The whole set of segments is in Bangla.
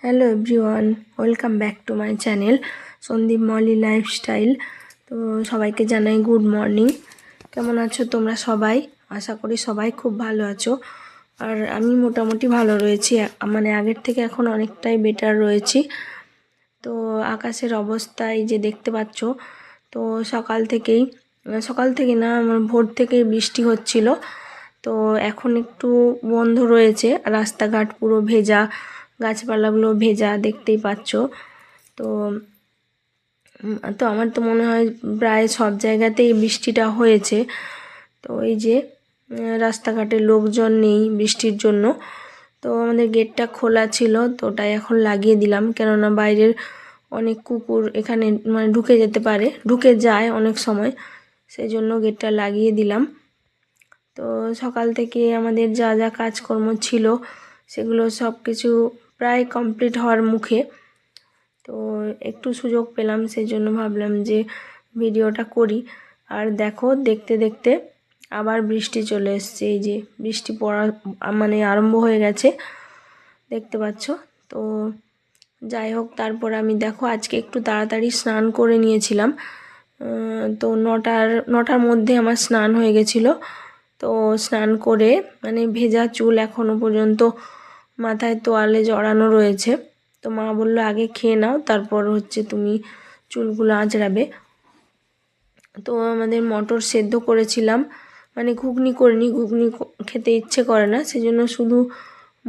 Hello everyone, welcome back to my channel Sandeep Moli lifestyle. তো সবাইকে জানাই গুড মর্নিং। কেমন আছো তোমরা সবাই? আশা করি সবাই খুব ভালো আছো। আর আমি মোটামুটি ভালো রয়েছি, মানে আগের থেকে এখন অনেকটাই বেটার রয়েছি। তো আকাশের অবস্থা এই যে দেখতে পাচ্ছ। তো সকাল থেকে না, আমার ভোর থেকেই বৃষ্টি হচ্ছিল। তো এখন একটু বন্ধ রয়েছে, রাস্তাঘাট পুরো ভেজা, গাছপালাগুলো ভেজা দেখতেই পাচ্ছ। তো তো আমার তো মনে হয় প্রায় সব জায়গাতেই বৃষ্টিটা হয়েছে। তো এই যে রাস্তাঘাটে লোকজন নেই বৃষ্টির জন্য। তো আমাদের গেটটা খোলা ছিল, তো ওটাই এখন লাগিয়ে দিলাম, কেননা বাইরের অনেক কুকুর এখানে মানে ঢুকে যায় অনেক সময়, সেই জন্য গেটটা লাগিয়ে দিলাম। তো সকাল থেকে আমাদের যা যা কাজকর্ম ছিল সেগুলো সব কিছু প্রায় কমপ্লিট হওয়ার মুখে। তো একটু সুযোগ পেলাম, সেই জন্য ভাবলাম যে ভিডিওটা করি। আর দেখো, দেখতে দেখতে আবার বৃষ্টি চলে এসছে। এই যে বৃষ্টি পড়া মানে আরম্ভ হয়ে গেছে, দেখতে পাচ্ছ। তো যাই হোক, তারপর আমি দেখো আজকে একটু তাড়াতাড়ি স্নান করে নিয়েছিলাম। তো নটার মধ্যে আমার স্নান হয়ে গেছিলো। তো স্নান করে মানে ভেজা চুল এখনও পর্যন্ত মাথায় তোয়ালে জড়ানো রয়েছে। তো মা বললো আগে খেয়ে নাও, তারপর তুমি চুলগুলো আঁচড়াবে। তো আমাদের মটর সেদ্ধ করেছিলাম, মানে ঘুগনি করিনি, ঘুগনি খেতে ইচ্ছে করে না, সেজন্য শুধু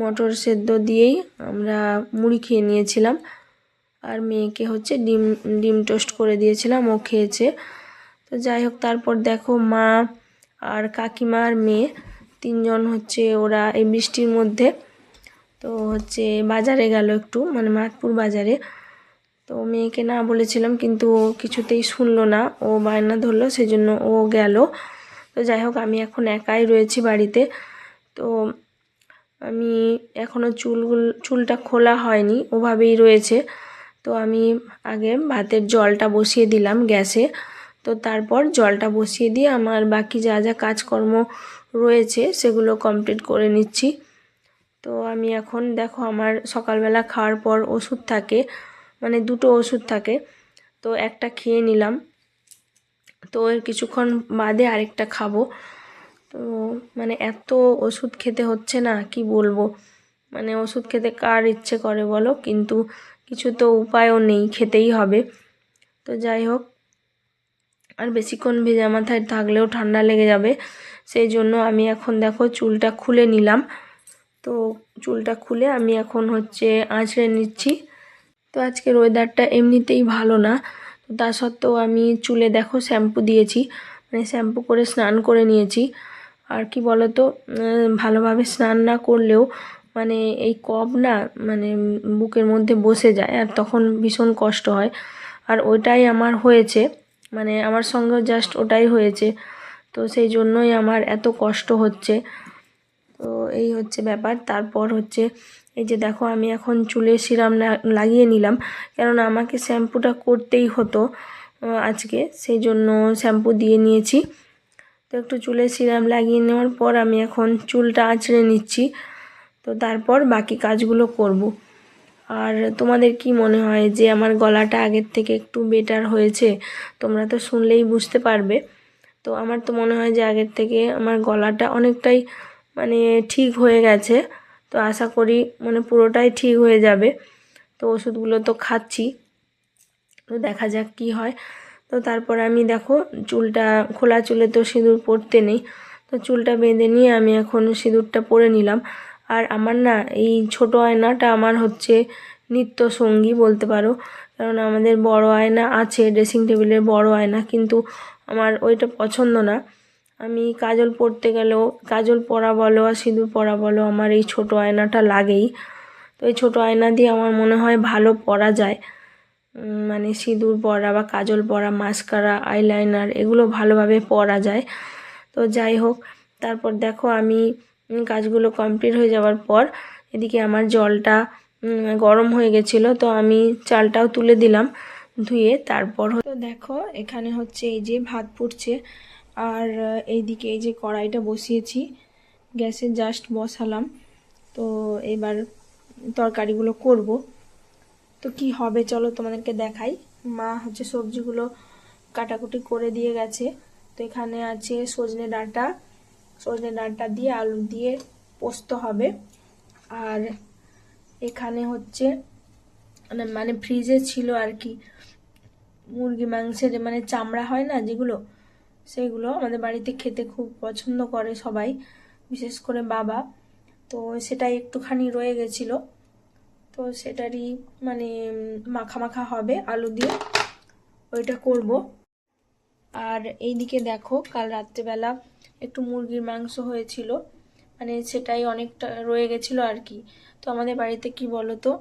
মটর সেদ্ধ দিয়েই আমরা মুড়ি খেয়ে নিয়েছিলাম। আর মেয়েকে ডিম টোস্ট করে দিয়েছিলাম, ও খেয়েছে। তো যাই হোক, তারপর দেখো মা আর কাকিমা আর মেয়ে তিনজন ওরা এই বৃষ্টির মধ্যে তো বাজারে গেল একটু, মানে মাতপুর বাজারে। তো মেয়েকে না বলেছিলাম, কিন্তু ও কিছুতেই শুনলো না, ও বায়না ধরলো, সেজন্য ও গেল। তো যাই হোক, আমি এখন একাই রয়েছি বাড়িতে। তো আমি এখনও চুলটা খোলা হয়নি, ওভাবেই রয়েছে। তো আমি আগে ভাতের জলটা বসিয়ে দিলাম গ্যাসে। তো তারপর জলটা বসিয়ে দিয়ে আমার বাকি যা যা কাজকর্ম রয়েছে সেগুলো কমপ্লিট করে নিচ্ছি। তো আমি এখন দেখো, আমার সকালবেলা খাওয়ার পর ওষুধ থাকে, মানে দুটো ওষুধ থাকে। তো একটা খেয়ে নিলাম, তো এর কিছুক্ষণ বাদে আরেকটা খাবো। তো মানে এত ওষুধ খেতে হচ্ছে না, কি বলবো। মানে ওষুধ খেতে কার ইচ্ছে করে বলো, কিন্তু কিছু তো উপায়ও নেই, খেতেই হবে। তো যাই হোক, আর বেশিক্ষণ ভেজা মাথায় থাকলেও ঠান্ডা লেগে যাবে, সেই জন্য আমি এখন দেখো চুলটা খুলে নিলাম। তো চুলটা খুলে আমি এখন আঁচড়ে নিচ্ছি। তো আজকের ওয়েদারটা এমনিতেই ভালো না, তো তা সত্ত্বেও আমি চুলে দেখো শ্যাম্পু দিয়েছি, মানে শ্যাম্পু করে স্নান করে নিয়েছি। আর কি বলতো, ভালোভাবে স্নান না করলেও মানে এই কফ না, মানে বুকের মধ্যে বসে যায়, আর তখন ভীষণ কষ্ট হয়। আর ওইটাই আমার হয়েছে, মানে আমার সঙ্গেও জাস্ট ওটাই হয়েছে। তো সেই জন্যই আমার এত কষ্ট হচ্ছে। তো এই ব্যাপার। তারপর এই যে দেখো, আমি এখন চুলে সিরাম লাগিয়ে নিলাম, কেননা আমাকে শ্যাম্পুটা করতেই হতো আজকে, সেই জন্য শ্যাম্পু দিয়ে নিয়েছি। তো একটু চুলে সিরাম লাগিয়ে নেওয়ার পর আমি এখন চুলটা আঁচড়ে নিচ্ছি। তো তারপর বাকি কাজগুলো করব। আর তোমাদের কি মনে হয় যে আমার গলাটা আগের থেকে একটু বেটার হয়েছে? তোমরা তো শুনলেই বুঝতে পারবে। তো আমার তো মনে হয় যে আগের থেকে আমার গলাটা অনেকটাই মানে ঠিক হয়ে গেছে। তো আশা করি মানে পুরোটাই ঠিক হয়ে যাবে। তো ওষুধগুলো তো খাচ্ছি, তো দেখা যাক কি হয়। তো তারপর আমি দেখো খোলা চুলে তো সিঁদুর পরতে নেই, তো চুলটা বেঁধে নিয়ে আমি এখন সিঁদুরটা পরে নিলাম। আর আমার না এই ছোট আয়নাটা আমার নিত্য সঙ্গী বলতে পারো, কারণ আমাদের বড় আয়না আছে, ড্রেসিং টেবিলের বড় আয়না, কিন্তু আমার ওইটা পছন্দ না। আমি কাজল পরতে গেলেও, কাজল পরা বলো আর সিঁদুর পরা বলো, আমার এই ছোট আয়নাটা লাগেই। তো এই ছোট আয়না দিয়ে আমার মনে হয় ভালো পরা যায়, মানে সিঁদুর পরা বা কাজল পরা, মাস্কারা, আইলাইনার এগুলো ভালোভাবে পরা যায়। তো যাই হোক, তারপর দেখো আমি কাজগুলো কমপ্লিট হয়ে যাওয়ার পর এদিকে আমার জলটা গরম হয়ে গেছিলো, তো আমি চালটাও তুলে দিলাম ধুয়ে। তারপর তো দেখো এখানে এই যে ভাত ফুটছে, আর এইদিকে এই যে কড়াইটা বসিয়েছি, গ্যাসে জাস্ট বসালাম। তো এবার তরকারিগুলো করব। তো কি হবে চলো তোমাদেরকে দেখাই। মা হচ্ছে সবজিগুলো কাটাকুটি করে দিয়ে গেছে। তো এখানে আছে সজনে ডাঁটা দিয়ে আলু দিয়ে পোস্ত হবে। আর এখানে হচ্ছে মানে ফ্রিজে ছিল আর কি মুরগি মাংসের মানে চামড়া হয় না যেগুলো, সেগুলো আমাদের বাড়িতে খেতে খুব পছন্দ করে সবাই, বিশেষ করে বাবা। তো সেটাই একটুখানি রয়ে গেছিল, তো সেটারই মানে মাখা মাখা হবে আলু দিয়ে, ওইটা করব। আর এইদিকে দেখো কাল রাত্রেবেলা একটু মুরগির মাংস হয়েছিল, মানে সেটাই অনেকটা রয়ে গেছিলো আর কি। তো আমাদের বাড়িতে কি বলো তো,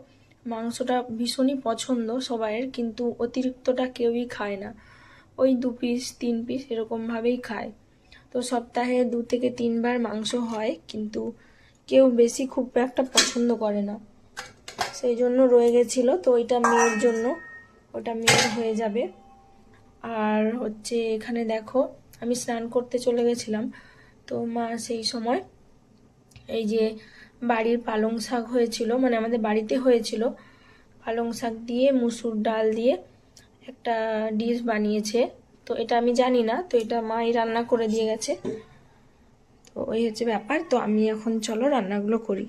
মাংসটা ভীষণই পছন্দ সবাইয়ের, কিন্তু অতিরিক্তটা কেউই খায় না, ওই 2 পিস 3 পিস এরকমভাবেই খায়। তো সপ্তাহে 2 থেকে 3 বার মাংস হয়, কিন্তু কেউ বেশি খুব একটা পছন্দ করে না, সেই জন্য রয়ে গেছিলো। তো ওইটা মেয়ের জন্য, ওটা মেয়ের হয়ে যাবে। আর হচ্ছে এখানে দেখো আমি স্নান করতে চলে গেছিলাম, তো মা সেই সময় এই যে বাড়ির পালং শাক হয়েছিল, মানে আমাদের বাড়িতে হয়েছিল, পালং শাক দিয়ে মুসুর ডাল দিয়ে একটা ডিশ বানিয়েছে। তো এটা আমি জানি না, তো এটা মাই রান্না করে দিয়ে গেছে। তো ওই হচ্ছে ব্যাপার। তো আমি এখন চলো রান্নাগুলো করি।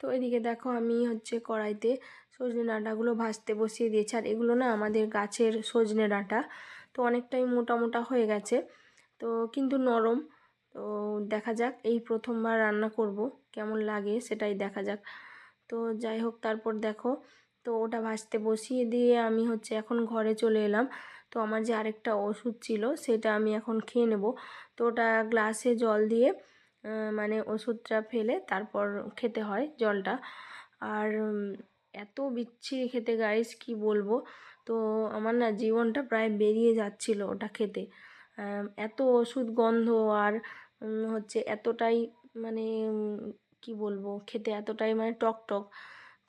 তো এদিকে দেখো আমি হচ্ছে কড়াইতে সজনে ডাঁটাগুলো ভাজতে বসিয়ে দিয়েছি। আর এগুলো না আমাদের গাছের সজনে ডাঁটা, তো অনেকটাই মোটা মোটা হয়ে গেছে, তো কিন্তু নরম। তো দেখা যাক, এই প্রথমবার রান্না করব, কেমন লাগে সেটাই দেখা যাক। তো যাই হোক, তারপর দেখো তো ওটা ভাজতে বসিয়ে দিয়ে আমি হচ্ছে এখন ঘরে চলে এলাম। তো আমার যে আরেকটা ওষুধ ছিল সেটা আমি এখন খেয়ে নেব। তো ওটা গ্লাসে জল দিয়ে মানে ওষুধটা ফেলে তারপর খেতে হয় জলটা। আর এত বিচ্ছিরি খেতে গাইস, কি বলবো। তো আমার না জীবনটা প্রায় বেরিয়ে যাচ্ছিল ওটা খেতে, এত ওষুধ গন্ধ। আর হচ্ছে এতটাই মানে কি বলবো, খেতে এতটাই মানে টক টক।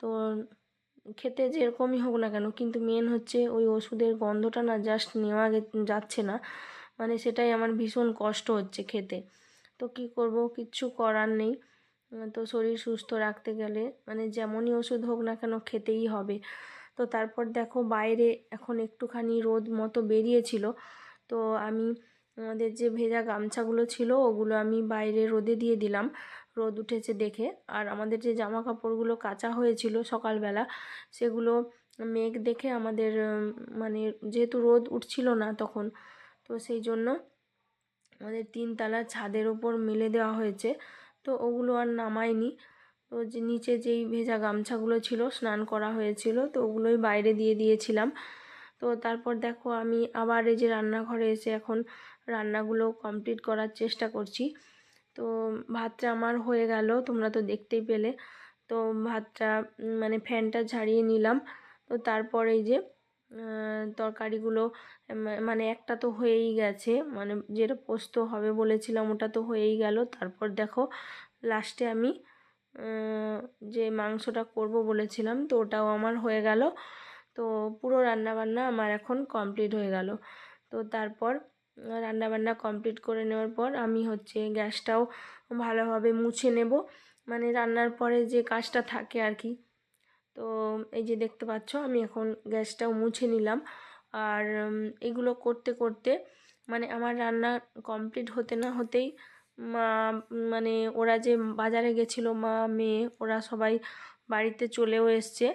তো খেতে যেরকমই হোক না কেন, কিন্তু মেন হচ্ছে ওই ওষুধের গন্ধটা না জাস্ট নেওয়া যাচ্ছে না, মানে সেটাই আমার ভীষণ কষ্ট হচ্ছে খেতে। তো কি করব, কিচ্ছু করার নেই। তো শরীর সুস্থ রাখতে গেলে মানে যেমনই ওষুধ হোক না কেন খেতেই হবে। তো তারপর দেখো বাইরে এখন একটুখানি রোদ মতো বেরিয়েছিল, তো আমি আমাদের যে ভেজা গামছাগুলো ছিল ওগুলো আমি বাইরে রোদে দিয়ে দিলাম, রোদ উঠেছে দেখে। আর আমাদের যে জামা কাপড়গুলো কাচা হয়েছিল সকালবেলা, সেগুলো মেঘ দেখে আমাদের মানে যেহেতু রোদ উঠছিল না তখন, তো সেই জন্য আমাদের 3 তলার ছাদের ওপর মেলে দেওয়া হয়েছে। তো ওগুলো আর নামাইনি। তো যে নিচে যেই ভেজা গামছাগুলো ছিল স্নান করা হয়েছিল, তো ওগুলোই বাইরে দিয়ে দিয়েছিলাম। তো তারপর দেখো আমি আবার এই যে রান্নাঘরে এসে এখন রান্নাগুলো কমপ্লিট করার চেষ্টা করছি। তো ভাতটা আমার হয়ে গেল, তোমরা তো দেখতেই পেলে। তো ভাতটা মানে ফ্যানটা ঝাড়িয়ে নিলাম। তো তারপর এই যে তরকারিগুলো মানে একটা তো হয়েই গেছে, মানে যেটা পোস্ত হবে বলেছিলাম ওটা তো হয়েই গেল। তারপর দেখো লাস্টে আমি যে মাংসটা করব বলেছিলাম, তো ওটাও আমার হয়ে গেল। তো পুরো রান্নাবান্না আমার এখন কমপ্লিট হয়ে গেল। তো তারপর রান্নাবান্না কমপ্লিট করে নেওয়ার পর আমি হচ্ছে গ্যাসটাও ভালোভাবে মুছে নেব, মানে রান্নার পরে যে কাজটা থাকে আর কি। তো এই যে দেখতে পাচ্ছ আমি এখন গ্যাসটাও মুছে নিলাম। আর এগুলো করতে করতে মানে আমার রান্না কমপ্লিট হতে না হতেই মা মানে ওরা যে বাজারে গেছিলো, মা মেয়ে ওরা সবাই বাড়িতে চলেও এসছে।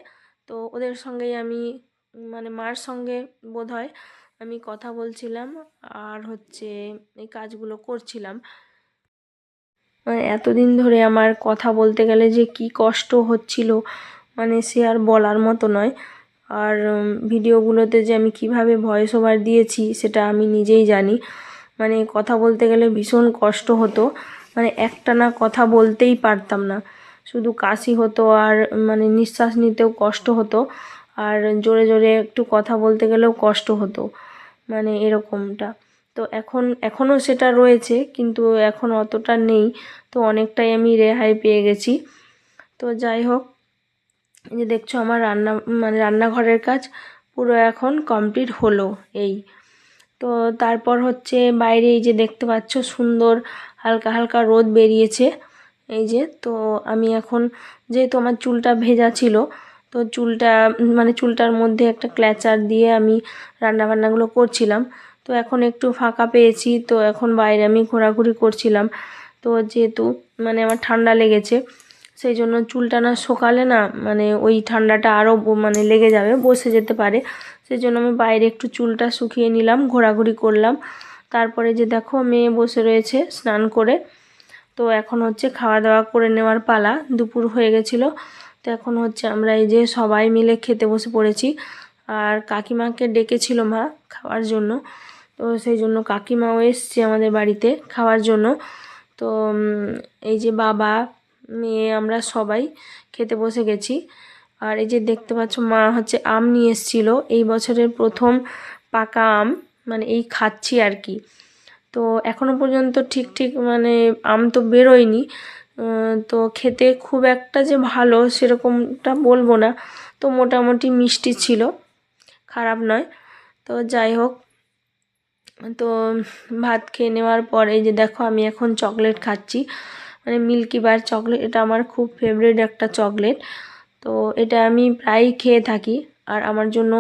তো ওদের সঙ্গেই আমি মানে মার সঙ্গে বোধহয় আমি কথা বলছিলাম আর হচ্ছে এই কাজগুলো করছিলাম। মানে এতদিন ধরে আমার কথা বলতে গেলে যে কি কষ্ট হচ্ছিল, মানে সে আর বলার মতো নয়। আর ভিডিওগুলোতে যে আমি কিভাবে ভয়েস ওভার দিয়েছি সেটা আমি নিজেই জানি। মানে কথা বলতে গেলে ভীষণ কষ্ট হতো, মানে একটানা কথা বলতেই পারতাম না, শুধু কাশি হতো আর মানে নিঃশ্বাস নিতেও কষ্ট হতো। আর জোরে জোরে একটু কথা বলতে গেলেও কষ্ট হতো, মানে এরকমটা। তো এখনও সেটা রয়েছে, কিন্তু এখন অতটা নেই। তো অনেকটাই আমি রেহাই পেয়ে গেছি। তো যাই হোক, এই যে দেখছো আমার রান্নাঘরের কাজ পুরো এখন কমপ্লিট হলো। এই তো তারপর হচ্ছে বাইরে এই যে দেখতে পাচ্ছ সুন্দর হালকা হালকা রোদ বেরিয়েছে। এই যে তো আমি এখন, যেহেতু আমার চুলটা ভেজা ছিল, তো চুলটার মধ্যে একটা ক্ল্যাচার দিয়ে আমি রান্নাবান্নাগুলো করছিলাম। তো এখন একটু ফাঁকা পেয়েছি, তো এখন বাইরে আমি ঘোরাঘুরি করছিলাম। তো যেহেতু আমার ঠান্ডা লেগেছে, সেই জন্য চুলটা না শোকালে না ওই ঠান্ডাটা আরও লেগে যাবে, বসে যেতে পারে। সেই জন্য আমি বাইরে একটু চুলটা শুকিয়ে নিলাম, ঘোরাঘুরি করলাম। তারপরে যে দেখো মেয়ে বসে রয়েছে স্নান করে। তো এখন হচ্ছে খাওয়া দাওয়া করে নেওয়ার পালা, দুপুর হয়ে গেছিলো। তো এখন হচ্ছে আমরা এই যে সবাই মিলে খেতে বসে পড়েছি। আর কাকিমাকে ডেকেছিল মা খাওয়ার জন্য, তো সেই জন্য কাকিমাও এসছে আমাদের বাড়িতে খাওয়ার জন্য। তো এই যে বাবা, মেয়ে, আমরা সবাই খেতে বসে গেছি। আর এই যে দেখতে পাচ্ছ মা হচ্ছে আম নিয়ে এসেছিলো, এই বছরের প্রথম পাকা আম, এই খাচ্ছি আর কি। তো এখনও পর্যন্ত ঠিক আম তো বেরোয়নি, তো খেতে খুব একটা যে ভালো সেরকমটা বলবো না। তো মোটামুটি মিষ্টি ছিল, খারাপ নয়। তো যাই হোক, তো ভাত খেয়ে নেওয়ার পরে যে দেখো আমি এখন চকলেট খাচ্ছি, মিল্কি বার চকলেট। এটা আমার খুব ফেভারিট একটা চকলেট। তো এটা আমি প্রায়ই খেয়ে থাকি। আর আমার জন্য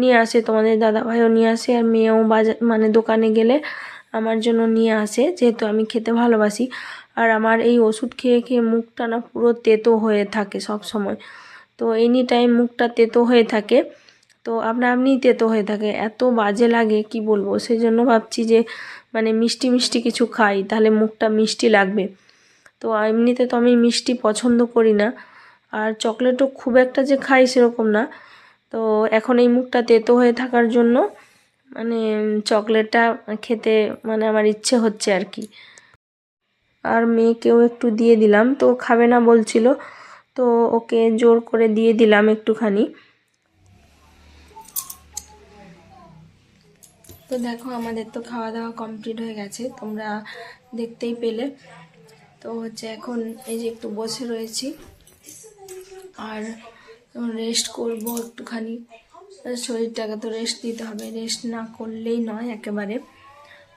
নিয়ে আসে, তোমাদের দাদাভাইও নিয়ে আসে, আর মেয়েও বাজার দোকানে গেলে আমার জন্য নিয়ে আসে, যেহেতু আমি খেতে ভালোবাসি। আর আমার এই ওষুধ খেয়ে খেয়ে মুখটা না পুরো তেতো হয়ে থাকে সব সময়। তো এনি টাইম মুখটা তেতো হয়ে থাকে, তো আপনিই তেতো হয়ে থাকে, এত বাজে লাগে কি বলবো। সেই জন্য ভাবছি যে মিষ্টি মিষ্টি কিছু খাই, তাহলে মুখটা মিষ্টি লাগবে। তো এমনিতে তো আমি মিষ্টি পছন্দ করি না, আর চকলেটও খুব একটা যে খাই সেরকম না। তো এখন এই মুখটা তেতো হয়ে থাকার জন্য চকলেটটা খেতে আমার ইচ্ছে হচ্ছে আর কি। আর মেয়েকেও একটু দিয়ে দিলাম, তো খাবে না বলছিল, তো ওকে জোর করে দিয়ে দিলাম একটুখানি। তো দেখো আমাদের তো খাওয়া দাওয়া কমপ্লিট হয়ে গেছে, তোমরা দেখতেই পেলে। তো হচ্ছে এখন এই যে একটু বসে রয়েছি, আর রেস্ট করব একটুখানি। শরীরটাকে তো রেস্ট দিতে হবে, রেস্ট না করলেই নয় একেবারে।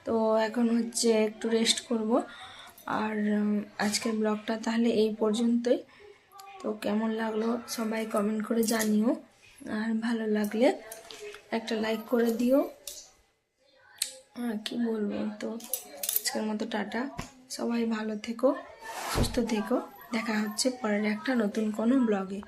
তো এখন হচ্ছে একটু রেস্ট করব। আর আজকের ব্লগটা তাহলে এই পর্যন্তই। তো কেমন লাগলো সবাই কমেন্ট করে জানিও, আর ভালো লাগলে একটা লাইক করে দিও। কি বলবো, তো আজকের মতো টাটা। সবাই ভালো থেকো, সুস্থ থেকো। দেখা হচ্ছে পরের একটা নতুন কোনো ব্লগে।